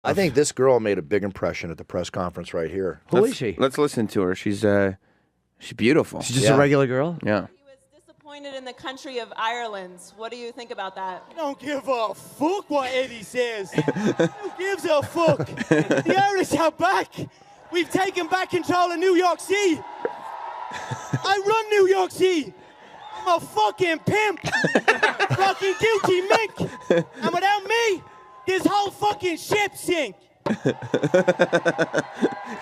I think this girl made a big impression at the press conference right here. Who is she? Let's listen to her. She's beautiful. She's just a regular girl? Yeah. He was disappointed in the country of Ireland. What do you think about that? I don't give a fuck what Eddie says. Who gives a fuck? The Irish are back. We've taken back control of New York City. I run New York City. I'm a fucking pimp. Fucking guilty mink. And without me, this whole fucking ship sink.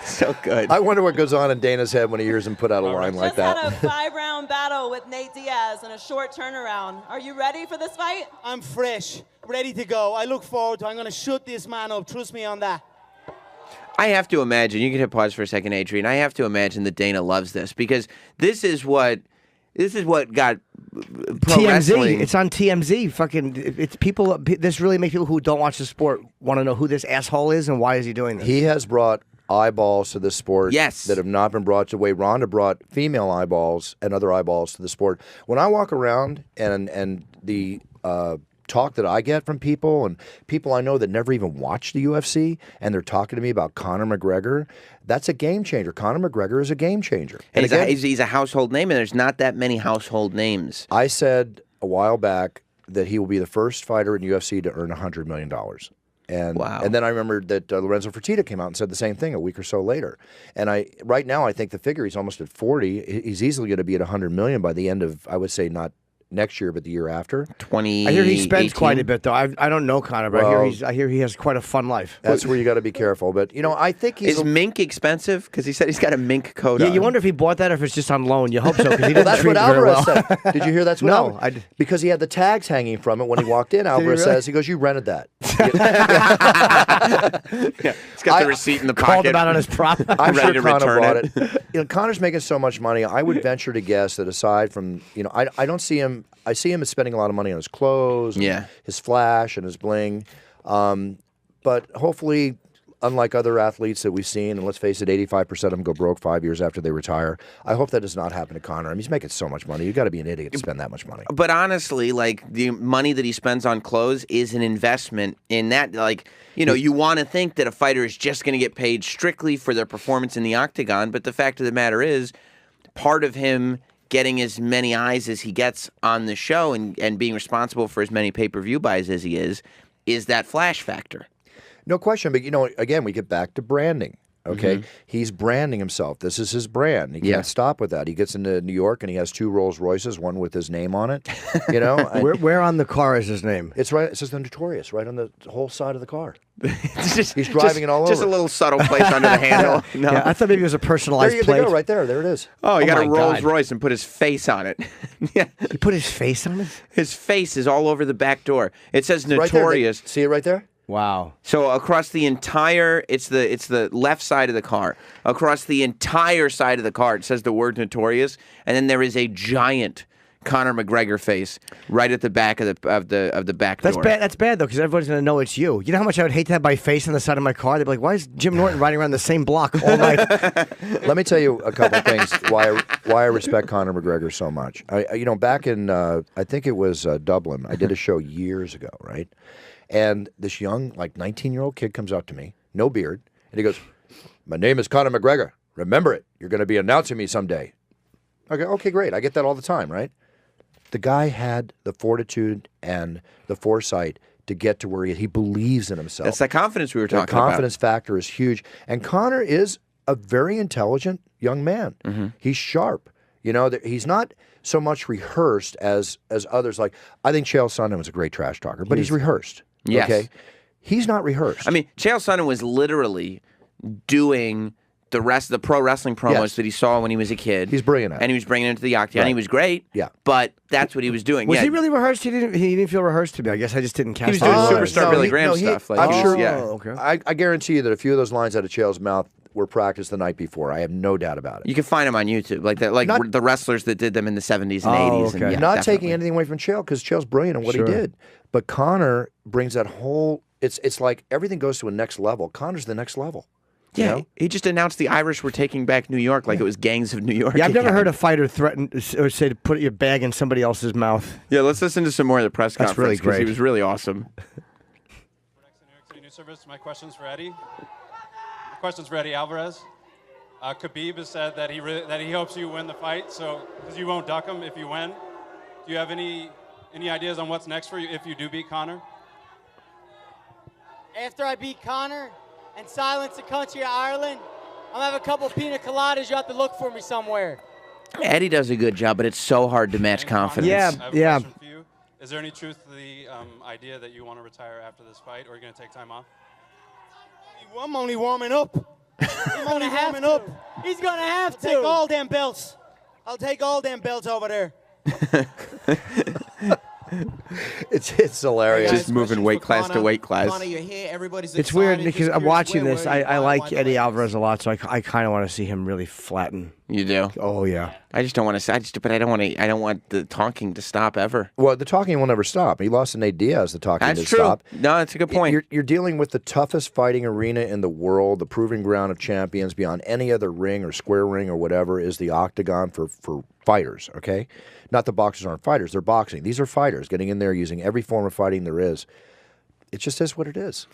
So good. I wonder what goes on in Dana's head when he hears him put out a line like that. Just had a 5-round battle with Nate Diaz in a short turnaround. Are you ready for this fight? I'm fresh, ready to go. I look forward to it. I'm going to shut this man up. Trust me on that. I have to imagine, you can hit pause for a second, Adrian. I have to imagine that Dana loves this because this is what got pro TMZ. wrestling. It's on TMZ. Fucking, it's people. This really makes people who don't watch the sport want to know who this asshole is and why is he doing this. He has brought eyeballs to this sport Yes. that have not been brought to the way Ronda brought female eyeballs and other eyeballs to the sport. When I walk around and the talk that I get from people and people I know that never even watch the UFC and they're talking to me about Conor McGregor, that's a game changer. Conor McGregor is a game changer. And He's a household name, and there's not that many household names. I said a while back that he will be the first fighter in UFC to earn $100 million. And, Wow. and then I remembered that Lorenzo Fertitta came out and said the same thing a week or so later. And right now I think the figure, he's almost at 40. He's easily going to be at $100 million by the end of, I would say, not next year, but the year after. 20. I hear he spends quite a bit, though. I don't know Conor, but I hear he has quite a fun life. That's where you got to be careful. But, I think he's... Is mink expensive? Because he said he's got a mink coat on. Yeah, you wonder if he bought that or if it's just on loan. You hope so, because he didn't that's treat what it very Alvarez well. said. Did you hear that's what No, Alvarez... Because he had the tags hanging from it when he walked in. Alvarez really? says, he goes, you rented that. Yeah, he's got the receipt in the pocket. Called him out on his prop. I'm Ready sure to Conor return bought it. Connor's making so much money. I would venture to guess that aside from, I don't see him. I see him as spending a lot of money on his clothes, and his flash, and his bling. But hopefully, unlike other athletes that we've seen, and let's face it, 85% of them go broke 5 years after they retire. I hope that does not happen to Conor. I mean, he's making so much money. You got to be an idiot to spend that much money. But honestly, like the money that he spends on clothes is an investment in that. Like, you want to think that a fighter is just going to get paid strictly for their performance in the octagon. But the fact of the matter is, part of him getting as many eyes as he gets on the show and being responsible for as many pay-per-view buys as he is that flash factor. No question. But, again, we get back to branding. Okay? He's branding himself. This is his brand. He can't stop with that. He gets into New York and he has 2 Rolls Royces, one with his name on it. Where on the car is his name? It's right. It says the Notorious right on the whole side of the car. He's driving it all over. Just a little subtle place under the handle. No. Yeah, I thought maybe it was a personalized there plate. you go, right there. There it is. Oh, he got a Rolls God. Royce and put his face on it. Yeah, He put his face on it? his face is all over the back door. It says Right there. Notorious. See it right there? Wow. So across the entire, it's the left side of the car. Across the entire side of the car, it says the word Notorious, and then there is a giant Conor McGregor face right at the back of the back That's door. bad. That's bad though, because everybody's gonna know it's you. You know how much I would hate to have my face on the side of my car? They'd be like, "Why is Jim Norton riding around the same block all night?" Let me tell you a couple of things why I respect Conor McGregor so much. Back in I think it was Dublin, I did a show years ago, right? And this young, 19-year-old kid comes up to me, no beard, and he goes, "My name is Conor McGregor. Remember it. You're going to be announcing me someday." Okay, great. I get that all the time, right? The guy had the fortitude and the foresight to get to where he believes in himself. That's that confidence we were talking about. The confidence factor is huge. And Conor is a very intelligent young man. He's sharp. He's not so much rehearsed as others. Like, I think Chael Sonnen was a great trash talker, but he's rehearsed. Yes. Okay? He's not rehearsed. I mean, Chael Sonnen was literally doing the rest of the pro wrestling promos that he saw when he was a kid. He's brilliant at it. And he was bringing it into the octagon. Right. He was great. Yeah. But that's what he was doing. Was he really rehearsed? He didn't feel rehearsed to me. I guess I just didn't catch He was that. doing Superstar Billy Graham stuff. I'm sure. Yeah. Okay. I guarantee you that a few of those lines out of Chael's mouth were practiced the night before. I have no doubt about it. You can find them on YouTube, like the wrestlers that did them in the 70s and 80s. Okay. And Not taking anything away from Chael, because Chael's brilliant in what he did. But Conor brings that whole. It's like everything goes to a next level. Conor's the next level. Yeah, he just announced the Irish were taking back New York like it was gangs of New York. Yeah, I've never heard a fighter threaten or say to put your bag in somebody else's mouth. Yeah, let's listen to some more of the press conference. That's really great. He was really awesome. service. My question's for Eddie. My question's for Eddie Alvarez. Khabib has said that he hopes you win the fight, so because you won't duck him if you win. Do you have any ideas on what's next for you if you do beat Conor? After I beat Conor and silence the country of Ireland, I'm gonna have a couple pina coladas. You have to look for me somewhere. Eddie does a good job, but it's so hard to match confidence. Yeah, I have a yeah. question for you. Is there any truth to the idea that you want to retire after this fight, or are you going to take time off? I'm only warming up. I'm only warming up. He's gonna have to. Take all them belts. I'll take all them belts over there. It's hilarious. Just moving weight class to weight class. Conor, you're here. Everybody's It's weird excited. because Just I'm curious, watching where this. were you? I Why like the Eddie Lakers? Alvarez a lot, so I kind of want to see him really flatten. You do? Oh yeah. I just don't want to. But I don't want to. I don't want the talking to stop ever. Well, the talking will never stop. He lost to Nate Diaz. The talking That's to true. stop. No, that's a good point. You're dealing with the toughest fighting arena in the world, the proving ground of champions beyond any other ring or square ring or whatever is the octagon for fighters, okay? Not that boxers aren't fighters. They're boxing. These are fighters getting in there using every form of fighting there is. It just is what it is.